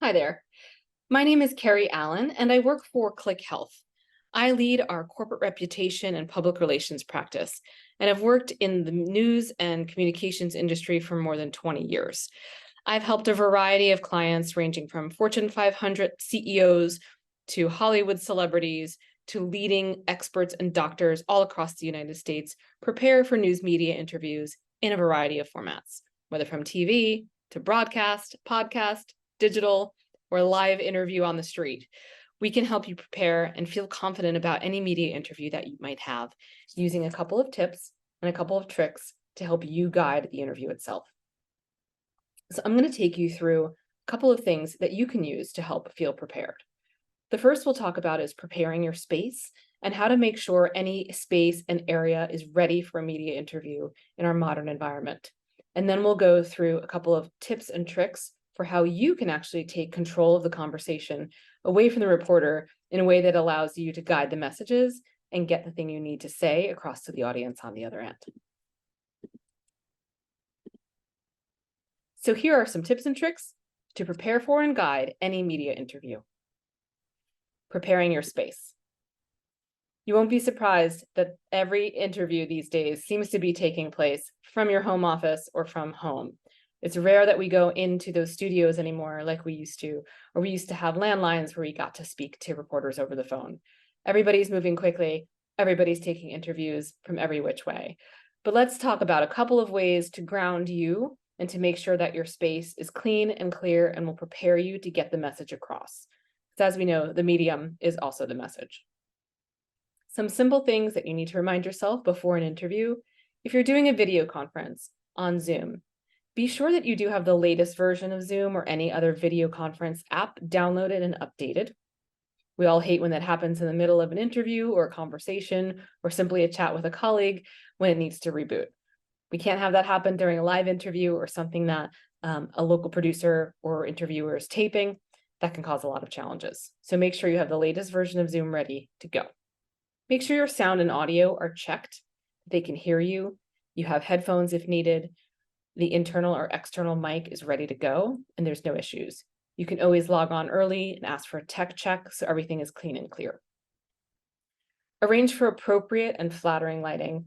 Hi there. My name is Kerri Allen, and I work for Klick Health. I lead our corporate reputation and public relations practice, and I've worked in the news and communications industry for more than 20 years. I've helped a variety of clients ranging from Fortune 500 CEOs to Hollywood celebrities to leading experts and doctors all across the United States prepare for news media interviews in a variety of formats, whether from TV to broadcast, podcast, digital, or a live interview on the street. We can help you prepare and feel confident about any media interview that you might have using a couple of tips and a couple of tricks to help you guide the interview itself. So I'm going to take you through a couple of things that you can use to help feel prepared. The first we'll talk about is preparing your space and how to make sure any space and area is ready for a media interview in our modern environment. And then we'll go through a couple of tips and tricks for how you can actually take control of the conversation away from the reporter in a way that allows you to guide the messages and get the thing you need to say across to the audience on the other end. So here are some tips and tricks to prepare for and guide any media interview. Preparing your space. You won't be surprised that every interview these days seems to be taking place from your home office or from home. It's rare that we go into those studios anymore like we used to, or we used to have landlines where we got to speak to reporters over the phone. Everybody's moving quickly. Everybody's taking interviews from every which way. But let's talk about a couple of ways to ground you and to make sure that your space is clean and clear and will prepare you to get the message across. Because as we know, the medium is also the message. Some simple things that you need to remind yourself before an interview. If you're doing a video conference on Zoom, be sure that you do have the latest version of Zoom or any other video conference app downloaded and updated. We all hate when that happens in the middle of an interview or a conversation or simply a chat with a colleague when it needs to reboot. We can't have that happen during a live interview or something that a local producer or interviewer is taping. That can cause a lot of challenges. So make sure you have the latest version of Zoom ready to go. Make sure your sound and audio are checked. They can hear you. You have headphones if needed. The internal or external mic is ready to go, and there's no issues. You can always log on early and ask for a tech check so everything is clean and clear. Arrange for appropriate and flattering lighting.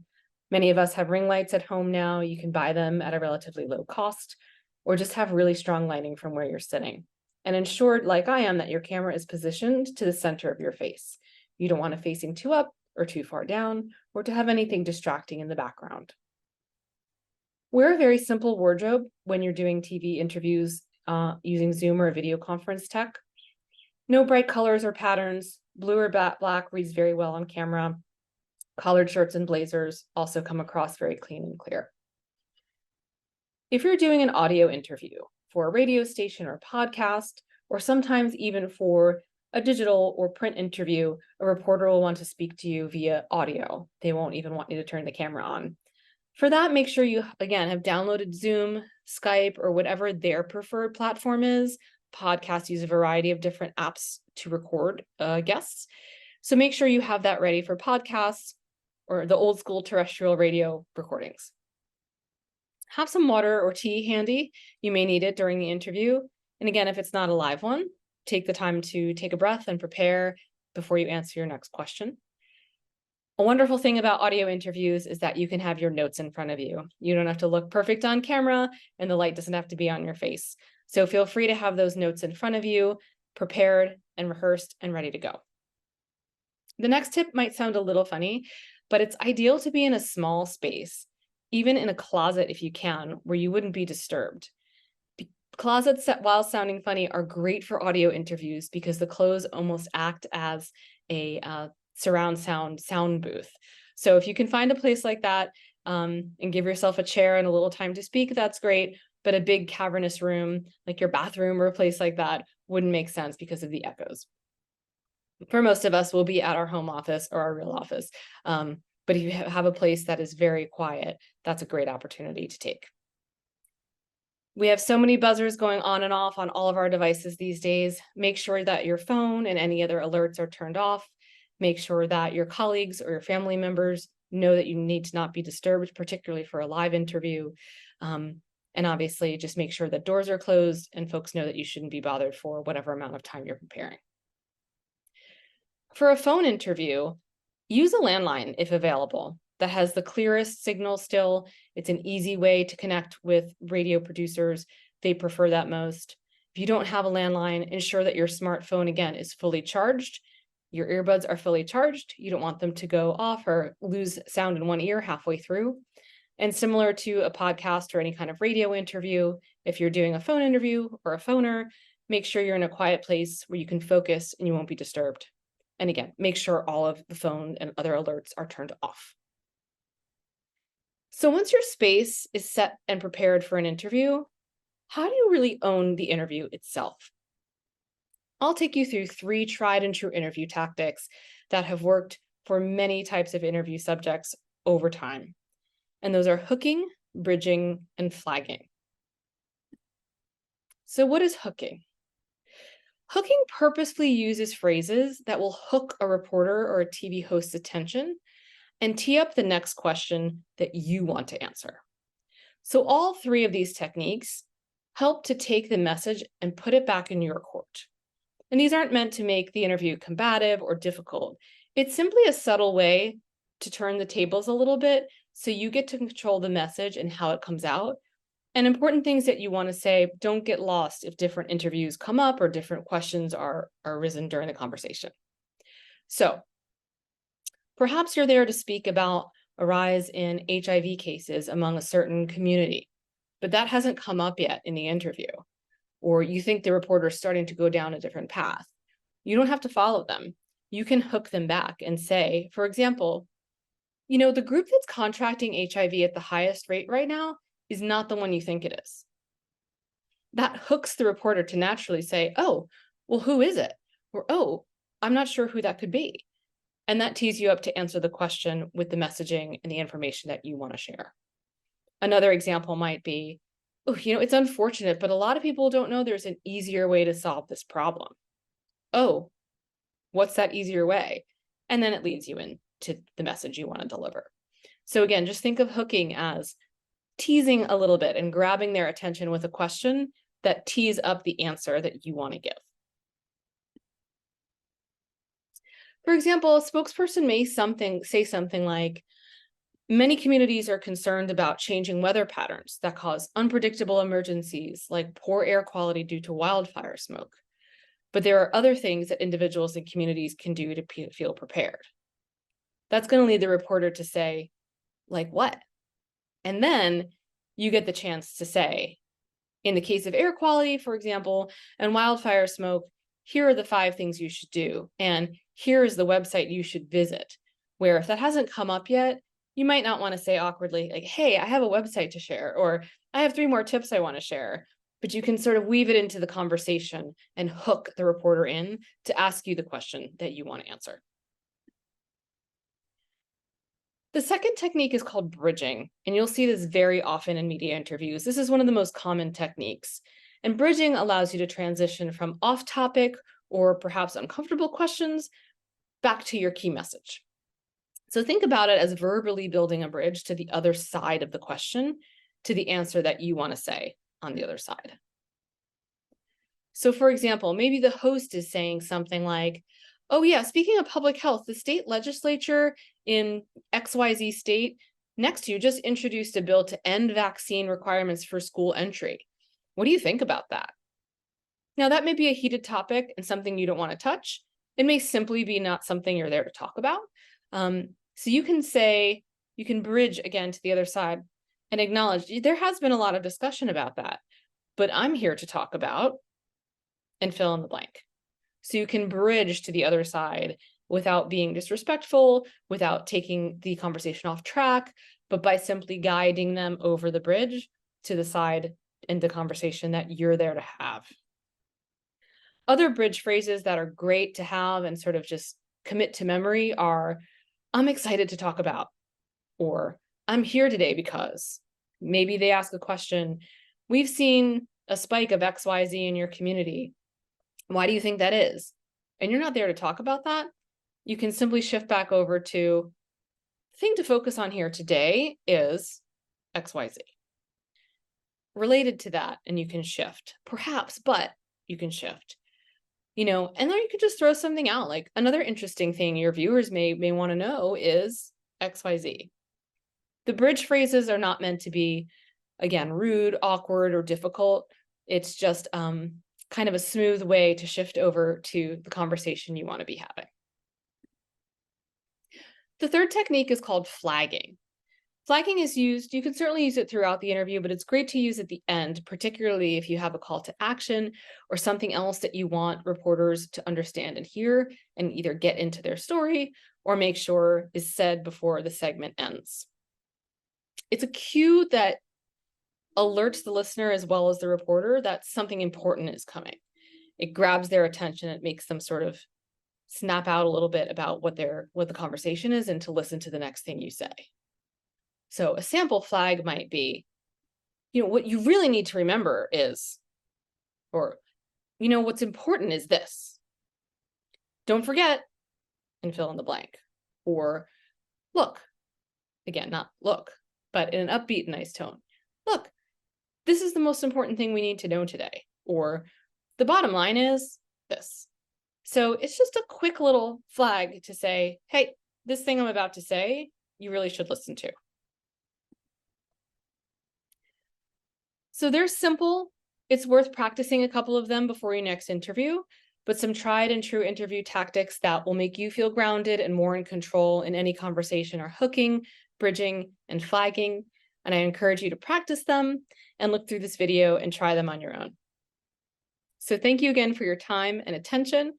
Many of us have ring lights at home now. You can buy them at a relatively low cost, or just have really strong lighting from where you're sitting. And ensure, like I am, that your camera is positioned to the center of your face. You don't want it facing too up or too far down, or to have anything distracting in the background. Wear a very simple wardrobe when you're doing TV interviews using Zoom or a video conference tech. No bright colors or patterns. Blue or black reads very well on camera. Collared shirts and blazers also come across very clean and clear. If you're doing an audio interview for a radio station or podcast, or sometimes even for a digital or print interview, a reporter will want to speak to you via audio. They won't even want you to turn the camera on. For that, make sure you, again, have downloaded Zoom, Skype, or whatever their preferred platform is. Podcasts use a variety of different apps to record guests. So make sure you have that ready for podcasts or the old school terrestrial radio recordings. Have some water or tea handy. You may need it during the interview. And again, if it's not a live one, take the time to take a breath and prepare before you answer your next question. A wonderful thing about audio interviews is that you can have your notes in front of you. You don't have to look perfect on camera, and the light doesn't have to be on your face. So feel free to have those notes in front of you, prepared and rehearsed and ready to go. The next tip might sound a little funny, but it's ideal to be in a small space, even in a closet if you can, where you wouldn't be disturbed. Closets, while sounding funny, are great for audio interviews because the clothes almost act as a surround sound booth. So if you can find a place like that and give yourself a chair and a little time to speak, that's great. But a big cavernous room, like your bathroom or a place like that, wouldn't make sense because of the echoes. For most of us, we'll be at our home office or our real office. But if you have a place that is very quiet, that's a great opportunity to take. We have so many buzzers going on and off on all of our devices these days. Make sure that your phone and any other alerts are turned off. Make sure that your colleagues or your family members know that you need to not be disturbed, particularly for a live interview. And obviously just make sure that doors are closed and folks know that you shouldn't be bothered for whatever amount of time you're preparing. For a phone interview, use a landline if available that has the clearest signal still. It's an easy way to connect with radio producers. They prefer that most. If you don't have a landline, ensure that your smartphone, again, is fully charged. Your earbuds are fully charged. You don't want them to go off or lose sound in one ear halfway through. And similar to a podcast or any kind of radio interview, if you're doing a phone interview or a phoner, make sure you're in a quiet place where you can focus and you won't be disturbed. And again, make sure all of the phone and other alerts are turned off. So once your space is set and prepared for an interview, how do you really own the interview itself? I'll take you through 3 tried and true interview tactics that have worked for many types of interview subjects over time. And those are hooking, bridging, and flagging. So what is hooking? Hooking purposefully uses phrases that will hook a reporter or a TV host's attention and tee up the next question that you want to answer. So all 3 of these techniques help to take the message and put it back in your court. And these aren't meant to make the interview combative or difficult. It's simply a subtle way to turn the tables a little bit so you get to control the message and how it comes out. And important things that you want to say don't get lost if different interviews come up or different questions are arisen during the conversation. So perhaps you're there to speak about a rise in HIV cases among a certain community, but that hasn't come up yet in the interview. Or you think the reporter is starting to go down a different path. You don't have to follow them. You can hook them back and say, for example, the group that's contracting HIV at the highest rate right now is not the one you think it is. That hooks the reporter to naturally say, oh, well, who is it? Or, oh, I'm not sure who that could be. And that tees you up to answer the question with the messaging and the information that you want to share. Another example might be, oh, it's unfortunate, but a lot of people don't know there's an easier way to solve this problem. Oh, what's that easier way? And then it leads you into the message you want to deliver. So again, just think of hooking as teasing a little bit and grabbing their attention with a question that tees up the answer that you want to give. For example, a spokesperson may say something like, many communities are concerned about changing weather patterns that cause unpredictable emergencies like poor air quality due to wildfire smoke. But there are other things that individuals and communities can do to feel prepared. That's going to lead the reporter to say, like what? And then you get the chance to say, in the case of air quality, for example, and wildfire smoke, here are the 5 things you should do. And here is the website you should visit. Where if that hasn't come up yet, you might not want to say awkwardly, like, hey, I have a website to share, or I have 3 more tips I want to share. But you can sort of weave it into the conversation and hook the reporter in to ask you the question that you want to answer. The second technique is called bridging, and you'll see this very often in media interviews. This is one of the most common techniques. And bridging allows you to transition from off-topic or perhaps uncomfortable questions back to your key message. So think about it as verbally building a bridge to the other side of the question, to the answer that you want to say on the other side. So for example, maybe the host is saying something like, oh yeah, speaking of public health, the state legislature in XYZ state next to you just introduced a bill to end vaccine requirements for school entry. What do you think about that? Now that may be a heated topic and something you don't want to touch. It may simply be not something you're there to talk about. So you can bridge again to the other side and acknowledge there has been a lot of discussion about that, but I'm here to talk about and fill in the blank. So you can bridge to the other side without being disrespectful, without taking the conversation off track, but by simply guiding them over the bridge to the side in the conversation that you're there to have. Other bridge phrases that are great to have and sort of just commit to memory are, I'm excited to talk about, or I'm here today because. Maybe they ask a question, we've seen a spike of XYZ in your community. Why do you think that is? And you're not there to talk about that. You can simply shift back over to, the thing to focus on here today is XYZ. related to that and you can shift, perhaps, but you can shift, and then you could just throw something out. Like, another interesting thing your viewers may want to know is XYZ. The bridge phrases are not meant to be, again, rude, awkward, or difficult. It's just kind of a smooth way to shift over to the conversation you want to be having. The third technique is called flagging. Flagging is used, you can certainly use it throughout the interview, but it's great to use at the end, particularly if you have a call to action or something else that you want reporters to understand and hear and either get into their story or make sure is said before the segment ends. It's a cue that alerts the listener as well as the reporter that something important is coming. It grabs their attention. It makes them sort of snap out a little bit about what the conversation is and to listen to the next thing you say. So a sample flag might be, what you really need to remember is, or, what's important is this. Don't forget, and fill in the blank. Or, look, again, not look, but in an upbeat, nice tone. Look, this is the most important thing we need to know today. Or the bottom line is this. So it's just a quick little flag to say, hey, this thing I'm about to say, you really should listen to. So they're simple. It's worth practicing a couple of them before your next interview, but some tried and true interview tactics that will make you feel grounded and more in control in any conversation are hooking, bridging, and flagging. And I encourage you to practice them and look through this video and try them on your own. So thank you again for your time and attention.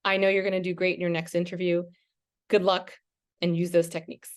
I know you're going to do great in your next interview. Good luck and use those techniques.